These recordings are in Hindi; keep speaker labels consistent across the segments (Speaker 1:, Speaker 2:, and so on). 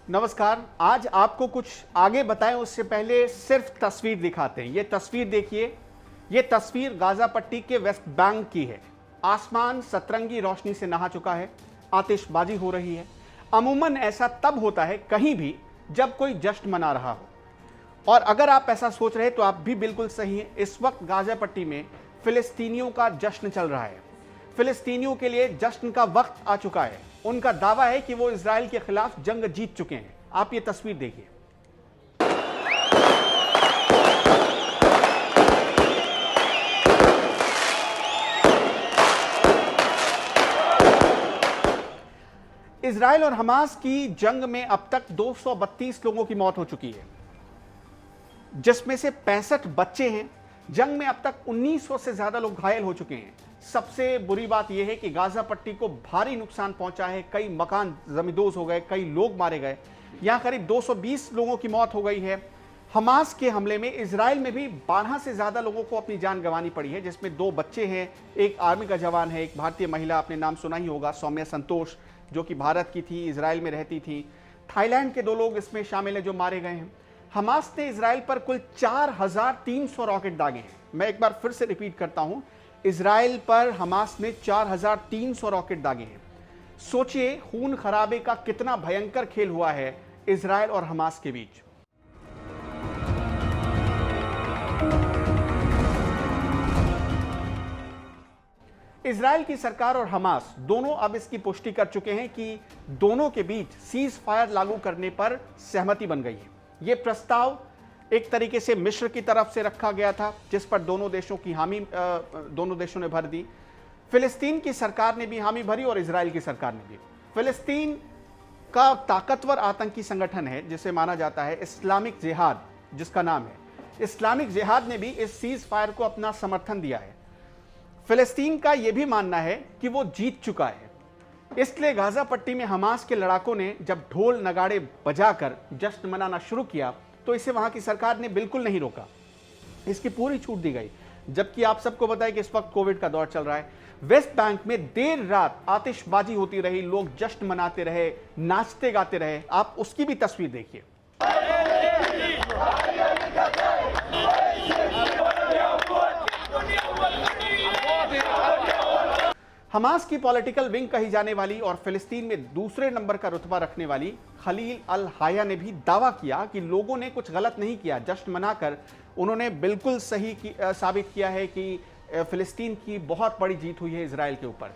Speaker 1: नमस्कार। आज आपको कुछ आगे बताएं उससे पहले सिर्फ तस्वीर दिखाते हैं। ये तस्वीर देखिए, ये तस्वीर गाजा पट्टी के वेस्ट बैंक की है। आसमान सतरंगी रोशनी से नहा चुका है, आतिशबाजी हो रही है। अमूमन ऐसा तब होता है कहीं भी जब कोई जश्न मना रहा हो, और अगर आप ऐसा सोच रहे हैं तो आप भी बिल्कुल सही हैं। इस वक्त गाजा पट्टी में फिलिस्तीनियों का जश्न चल रहा है। फिलिस्तीनियों के लिए जश्न का वक्त आ चुका है। उनका दावा है कि वो इजराइल के खिलाफ जंग जीत चुके हैं। आप ये तस्वीर देखिए। इजराइल और हमास की जंग में अब तक 232 लोगों की मौत हो चुकी है, जिसमें से 65 बच्चे हैं। जंग में अब तक 1900 से ज्यादा लोग घायल हो चुके हैं। सबसे बुरी बात यह है कि गाजा पट्टी को भारी नुकसान पहुंचा है। कई मकान जमींदोज हो गए, कई लोग मारे गए। यहां करीब 220 लोगों की मौत हो गई है। हमास के हमले में इजराइल में भी 12 से ज्यादा लोगों को अपनी जान गंवानी पड़ी है, जिसमें 2 बच्चे हैं, एक आर्मी का जवान है, एक भारतीय महिला, आपने नाम सुना ही होगा, सौम्या संतोष, जो कि भारत की थी, इजराइल में रहती थी। थाईलैंड के 2 लोग इसमें शामिल हैं जो मारे गए हैं। हमास ने इजराइल पर कुल 4300 रॉकेट दागे हैं। मैं एक बार फिर से रिपीट करता हूं, इजराइल पर हमास ने 4300 रॉकेट दागे हैं। सोचिए खून खराबे का कितना भयंकर खेल हुआ है इजराइल और हमास के बीच। इजराइल की सरकार और हमास दोनों अब इसकी पुष्टि कर चुके हैं कि दोनों के बीच सीज फायर लागू करने पर सहमति बन गई है। यह प्रस्ताव एक तरीके से मिस्र की तरफ से रखा गया था, जिस पर दोनों देशों की हामी दोनों देशों ने भर दी। फिलिस्तीन की सरकार ने भी हामी भरी और इजराइल की सरकार ने भी। फिलिस्तीन का ताकतवर आतंकी संगठन है जिसे माना जाता है इस्लामिक जिहाद, जिसका नाम है। इस्लामिक जिहाद ने भी इस सीज फायर को अपना समर्थन दिया है। फिलिस्तीन का यह भी मानना है कि वो जीत चुका है। इसलिए गाजा पट्टी में हमास के लड़ाकों ने जब ढोल नगाड़े बजाकर जश्न मनाना शुरू किया तो इसे वहां की सरकार ने बिल्कुल नहीं रोका, इसकी पूरी छूट दी गई। जबकि आप सबको बताएं कि इस वक्त कोविड का दौर चल रहा है। वेस्ट बैंक में देर रात आतिशबाजी होती रही, लोग जश्न मनाते रहे, नाचते गाते रहे। आप उसकी भी तस्वीर देखिए। हमास की पॉलिटिकल विंग कही जाने वाली और फिलिस्तीन में दूसरे नंबर का रुतबा रखने वाली खलील अल हाया ने भी दावा किया कि लोगों ने कुछ गलत नहीं किया। जश्न मनाकर उन्होंने बिल्कुल सही साबित किया है कि फिलिस्तीन की बहुत बड़ी जीत हुई है इजराइल के ऊपर।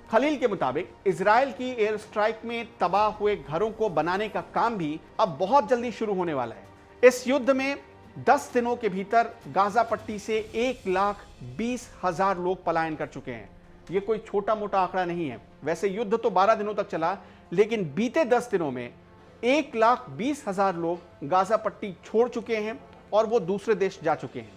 Speaker 1: खलील के मुताबिक इजराइल की एयर स्ट्राइक में तबाह हुए घरों को बनाने का काम भी अब बहुत जल्दी शुरू होने वाला है। इस युद्ध में 10 दिनों के भीतर गाजा पट्टी से 1,20,000 लोग पलायन कर चुके हैं। ये कोई छोटा मोटा आंकड़ा नहीं है। वैसे युद्ध तो 12 दिनों तक चला, लेकिन बीते 10 दिनों में 1,20,000 लोग गाजा पट्टी छोड़ चुके हैं और वो दूसरे देश जा चुके हैं।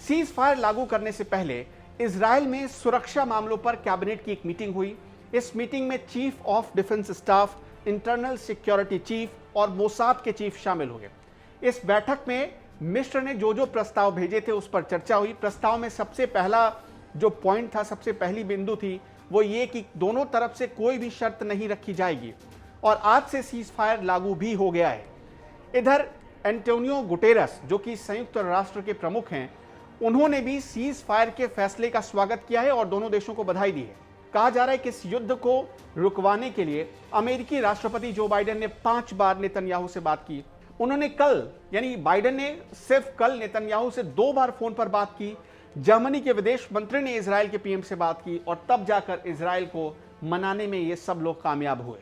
Speaker 1: सीज फायर लागू करने से पहले इजराइल में सुरक्षा मामलों पर कैबिनेट की एक मीटिंग हुई। इस मीटिंग में chief of defence staff, internal security chief और मोसाद के चीफ शामिल हुए। इस बैठक में मिस्र ने जो प्रस्ताव भेजे थे उस पर चर्चा हुई। प्रस्ताव में सबसे पहला जो पॉइंट था, सबसे पहली बिंदु थी, वो ये कि दोनों तरफ से कोई भी शर्त नहीं रखी जाएगी, और आज से सीज फायर लागू भी हो गया है। इधर एंटोनियो गुटेरस, जो कि संयुक्त राष्ट्र के प्रमुख हैं, उन्होंने भी सीज फायर के फैसले का स्वागत किया है और दोनों देशों को बधाई दी है। कहा जा रहा है कि इस युद्ध को रुकवाने के लिए अमेरिकी राष्ट्रपति जो बाइडेन ने 5 बार नेतन्याहू से बात की। उन्होंने कल, यानी बाइडेन ने सिर्फ कल नेतन्याहू से 2 बार फोन पर बात की। जर्मनी के विदेश मंत्री ने इजराइल के पीएम से बात की और तब जाकर इजराइल को मनाने में ये सब लोग कामयाब हुए।